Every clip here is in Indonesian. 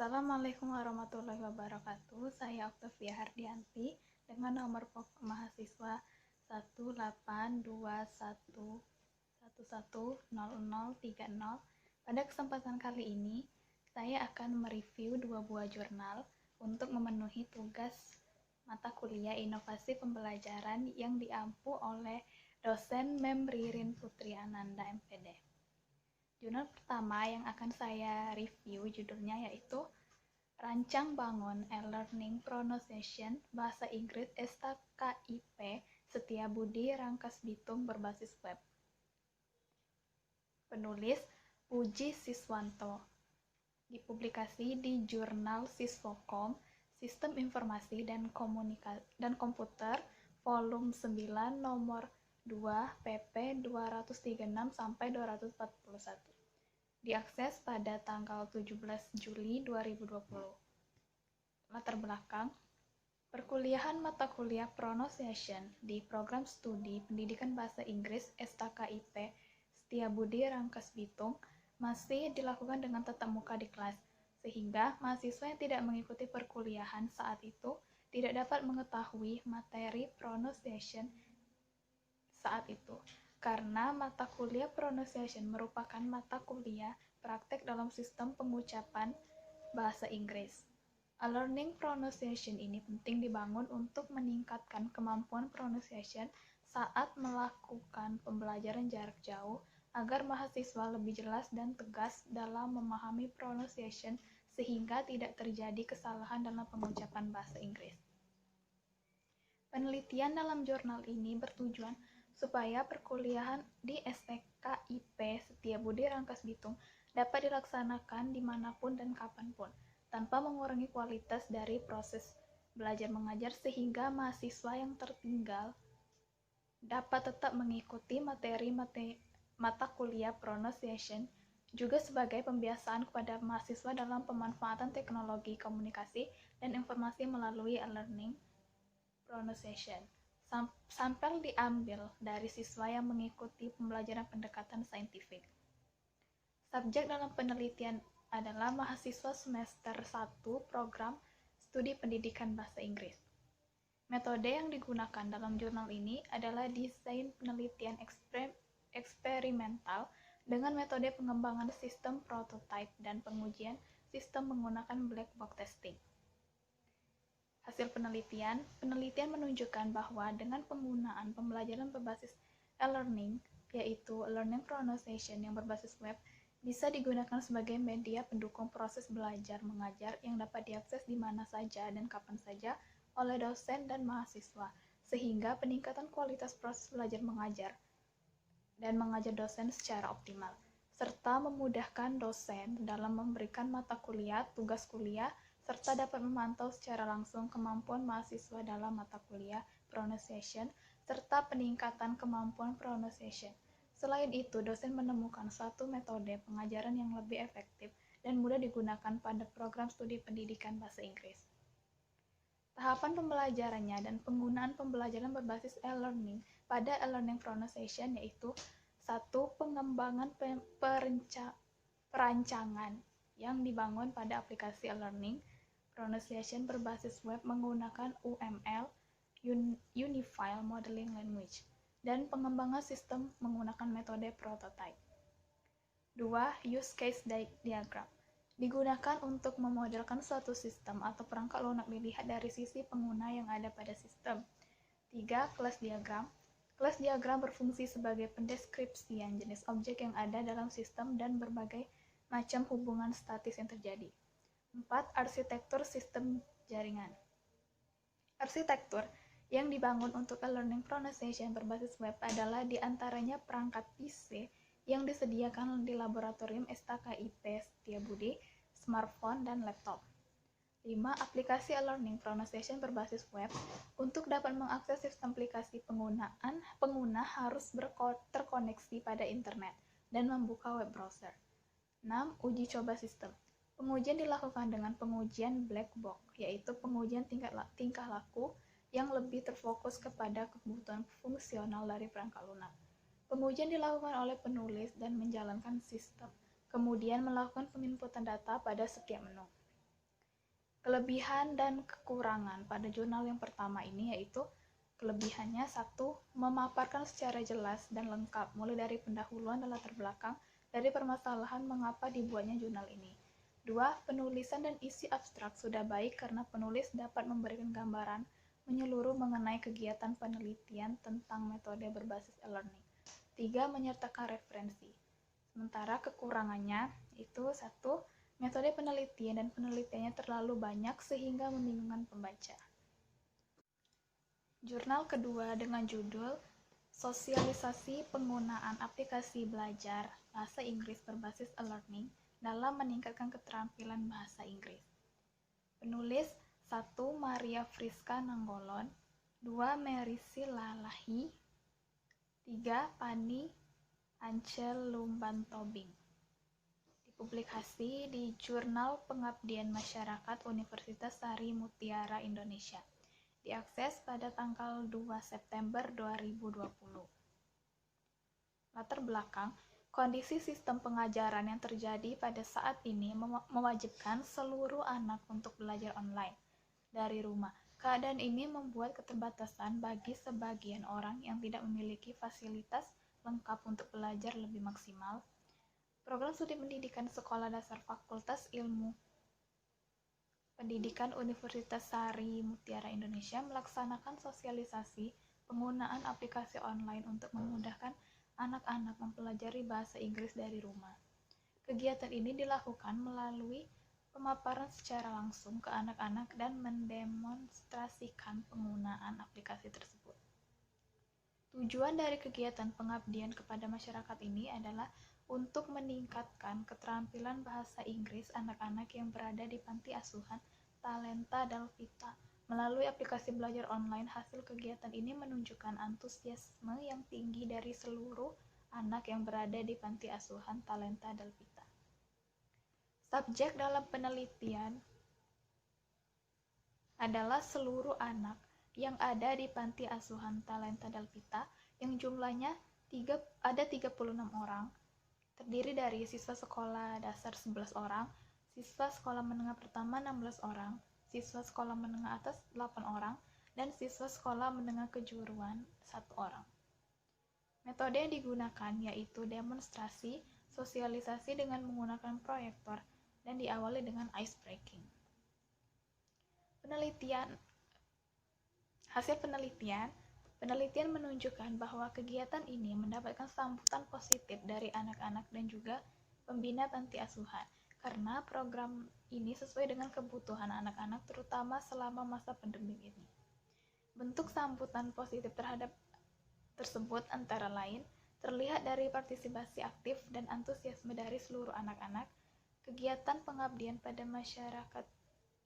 Assalamualaikum warahmatullahi wabarakatuh. Saya Octavia Hardianti dengan nomor pokok mahasiswa 18211110030. Pada kesempatan kali ini, saya akan mereview 2 buah jurnal untuk memenuhi tugas mata kuliah Inovasi Pembelajaran yang diampu oleh dosen Mem Ririn Putri Ananda, MPD. Jurnal pertama yang akan saya review judulnya yaitu Rancang Bangun E-Learning Pronunciation Bahasa Inggris STKIP Setiabudi Rangkas Bitung berbasis web. Penulis Puji Siswanto. Dipublikasi di Jurnal Siswokom Sistem Informasi dan Komputer Volume 9 Nomor 2 pp 236 sampai 241. Diakses pada tanggal 17 Juli 2020. Latar belakang perkuliahan mata kuliah Pronunciation di Program Studi Pendidikan Bahasa Inggris STKIP Setiabudi Rangkas Bitung masih dilakukan dengan tatap muka di kelas, sehingga mahasiswa yang tidak mengikuti perkuliahan saat itu tidak dapat mengetahui materi pronunciation saat itu, karena mata kuliah pronunciation merupakan mata kuliah praktek dalam sistem pengucapan bahasa Inggris. E-learning pronunciation ini penting dibangun untuk meningkatkan kemampuan pronunciation saat melakukan pembelajaran jarak jauh agar mahasiswa lebih jelas dan tegas dalam memahami pronunciation sehingga tidak terjadi kesalahan dalam pengucapan bahasa Inggris. Penelitian dalam jurnal ini bertujuan supaya perkuliahan di STKIP Setiabudi Rangkas Bitung dapat dilaksanakan dimanapun dan kapanpun, tanpa mengurangi kualitas dari proses belajar mengajar sehingga mahasiswa yang tertinggal dapat tetap mengikuti materi mata kuliah pronunciation, juga sebagai pembiasaan kepada mahasiswa dalam pemanfaatan teknologi komunikasi dan informasi melalui e-learning pronunciation. Sampel diambil dari siswa yang mengikuti pembelajaran pendekatan saintifik. Subjek dalam penelitian adalah mahasiswa semester 1 program studi pendidikan bahasa Inggris. Metode yang digunakan dalam jurnal ini adalah desain penelitian eksperimental dengan metode pengembangan sistem prototype dan pengujian sistem menggunakan black box testing. Hasil penelitian menunjukkan bahwa dengan penggunaan pembelajaran berbasis e-learning, yaitu learning pronunciation yang berbasis web, bisa digunakan sebagai media pendukung proses belajar mengajar yang dapat diakses di mana saja dan kapan saja oleh dosen dan mahasiswa, sehingga peningkatan kualitas proses belajar mengajar dan mengajar dosen secara optimal, serta memudahkan dosen dalam memberikan mata kuliah, tugas kuliah, serta dapat memantau secara langsung kemampuan mahasiswa dalam mata kuliah pronunciation, serta peningkatan kemampuan pronunciation. Selain itu, dosen menemukan suatu metode pengajaran yang lebih efektif dan mudah digunakan pada program studi pendidikan bahasa Inggris. Tahapan pembelajarannya dan penggunaan pembelajaran berbasis e-learning pada e-learning pronunciation yaitu 1. Pengembangan perancangan yang dibangun pada aplikasi e-learning pronunciation berbasis web menggunakan UML Unified Modeling Language dan pengembangan sistem menggunakan metode prototype. 2. Use case diagram digunakan untuk memodelkan suatu sistem atau perangkat lunak dilihat dari sisi pengguna yang ada pada sistem. 3. Class diagram. Class diagram berfungsi sebagai pendeskripsian jenis objek yang ada dalam sistem dan berbagai macam hubungan statis yang terjadi. 4. Arsitektur sistem jaringan. Arsitektur yang dibangun untuk e-learning pronunciation berbasis web adalah diantaranya perangkat PC yang disediakan di laboratorium STKIP Setiabudi, smartphone, dan laptop. 5. Aplikasi e-learning pronunciation berbasis web. Untuk dapat mengakses sistem aplikasi pengguna harus terkoneksi pada internet dan membuka web browser. 6. Uji coba sistem. Pengujian dilakukan dengan pengujian black box, yaitu pengujian tingkah laku yang lebih terfokus kepada kebutuhan fungsional dari perangkat lunak. Pengujian dilakukan oleh penulis dan menjalankan sistem, kemudian melakukan penginputan data pada setiap menu. Kelebihan dan kekurangan pada jurnal yang pertama ini yaitu kelebihannya: satu, memaparkan secara jelas dan lengkap mulai dari pendahuluan dan latar belakang dari permasalahan mengapa dibuatnya jurnal ini. Dua, penulisan dan isi abstrak sudah baik karena penulis dapat memberikan gambaran menyeluruh mengenai kegiatan penelitian tentang metode berbasis e-learning. Tiga, menyertakan referensi. Sementara kekurangannya itu satu, metode penelitian dan penelitiannya terlalu banyak sehingga membingungkan pembaca. Jurnal kedua dengan judul Sosialisasi Penggunaan Aplikasi Belajar Bahasa Inggris Berbasis e-Learning dalam Meningkatkan Keterampilan Bahasa Inggris. Penulis 1. Maria Friska Nanggolon, 2. Merisi Lalahi, 3. Pani Ancel Lumbantobing. Dipublikasi di Jurnal Pengabdian Masyarakat Universitas Sari Mutiara Indonesia. Diakses pada tanggal 2 September 2020. Latar belakang, kondisi sistem pengajaran yang terjadi pada saat ini mewajibkan seluruh anak untuk belajar online dari rumah. Keadaan ini membuat keterbatasan bagi sebagian orang yang tidak memiliki fasilitas lengkap untuk belajar lebih maksimal. Program Studi Pendidikan Sekolah Dasar Fakultas Ilmu Pendidikan Universitas Sari Mutiara Indonesia melaksanakan sosialisasi penggunaan aplikasi online untuk memudahkan anak-anak mempelajari bahasa Inggris dari rumah. Kegiatan ini dilakukan melalui pemaparan secara langsung ke anak-anak dan mendemonstrasikan penggunaan aplikasi tersebut. Tujuan dari kegiatan pengabdian kepada masyarakat ini adalah untuk meningkatkan keterampilan bahasa Inggris anak-anak yang berada di panti asuhan Talenta Dalvita. Melalui aplikasi belajar online, hasil kegiatan ini menunjukkan antusiasme yang tinggi dari seluruh anak yang berada di panti asuhan Talenta Dalvita. Subjek dalam penelitian adalah seluruh anak yang ada di panti asuhan Talenta Dalvita yang jumlahnya ada 36 orang. Terdiri dari siswa sekolah dasar 11 orang, siswa sekolah menengah pertama 16 orang, siswa sekolah menengah atas 8 orang, dan siswa sekolah menengah kejuruan 1 orang. Metode yang digunakan yaitu demonstrasi, sosialisasi dengan menggunakan proyektor, dan diawali dengan ice breaking. Hasil penelitian menunjukkan bahwa kegiatan ini mendapatkan sambutan positif dari anak-anak dan juga pembina panti asuhan, karena program ini sesuai dengan kebutuhan anak-anak terutama selama masa pandemi ini. Bentuk sambutan positif terhadap tersebut antara lain terlihat dari partisipasi aktif dan antusiasme dari seluruh anak-anak. Kegiatan pengabdian pada masyarakat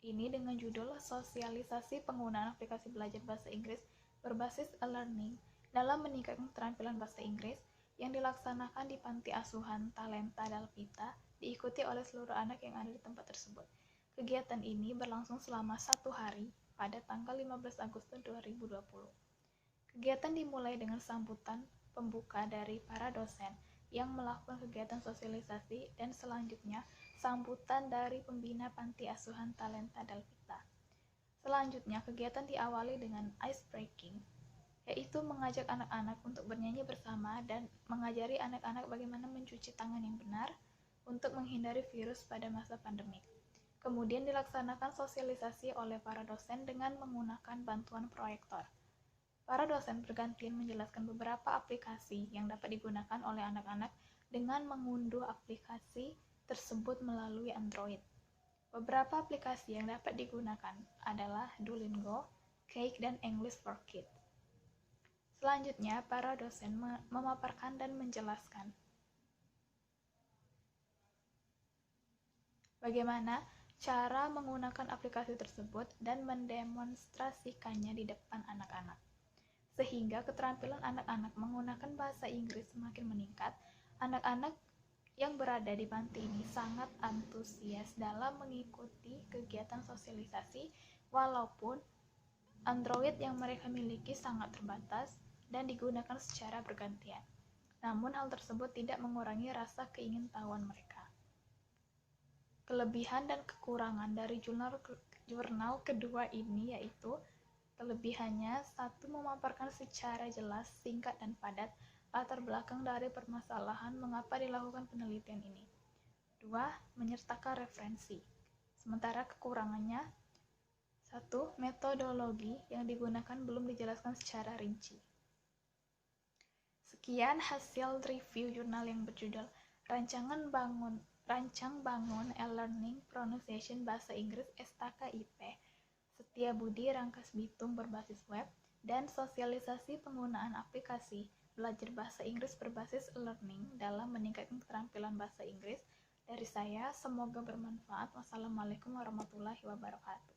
ini dengan judul Sosialisasi Penggunaan Aplikasi Belajar Bahasa Inggris Berbasis e-Learning dalam Meningkatkan Keterampilan Bahasa Inggris yang dilaksanakan di Panti Asuhan Talenta Dalvita diikuti oleh seluruh anak yang ada di tempat tersebut. Kegiatan ini berlangsung selama 1 hari pada tanggal 15 Agustus 2020. Kegiatan dimulai dengan sambutan pembuka dari para dosen yang melakukan kegiatan sosialisasi dan selanjutnya sambutan dari pembina Panti Asuhan Talenta Dalvita. Selanjutnya, kegiatan diawali dengan ice breaking, yaitu mengajak anak-anak untuk bernyanyi bersama dan mengajari anak-anak bagaimana mencuci tangan yang benar untuk menghindari virus pada masa pandemik. Kemudian dilaksanakan sosialisasi oleh para dosen dengan menggunakan bantuan proyektor. Para dosen bergantian menjelaskan beberapa aplikasi yang dapat digunakan oleh anak-anak dengan mengunduh aplikasi tersebut melalui Android. Beberapa aplikasi yang dapat digunakan adalah Duolingo, Cake, dan English for Kids. Selanjutnya, para dosen memaparkan dan menjelaskan bagaimana cara menggunakan aplikasi tersebut dan mendemonstrasikannya di depan anak-anak. Sehingga keterampilan anak-anak menggunakan bahasa Inggris semakin meningkat. Anak-anak yang berada di panti ini sangat antusias dalam mengikuti kegiatan sosialisasi walaupun Android yang mereka miliki sangat terbatas dan digunakan secara bergantian. Namun hal tersebut tidak mengurangi rasa keingintahuan mereka. Kelebihan dan kekurangan dari jurnal kedua ini yaitu kelebihannya, satu, memaparkan secara jelas, singkat, dan padat latar belakang dari permasalahan mengapa dilakukan penelitian ini. Dua, menyertakan referensi. Sementara kekurangannya, satu, metodologi yang digunakan belum dijelaskan secara rinci. Sekian hasil review jurnal yang berjudul Rancang Bangun E-Learning Pronunciation Bahasa Inggris STKIP Setiabudi Rangkas Bitung berbasis web dan sosialisasi penggunaan aplikasi belajar bahasa Inggris berbasis e-learning dalam meningkatkan keterampilan bahasa Inggris. Dari saya, semoga bermanfaat. Wassalamualaikum warahmatullahi wabarakatuh.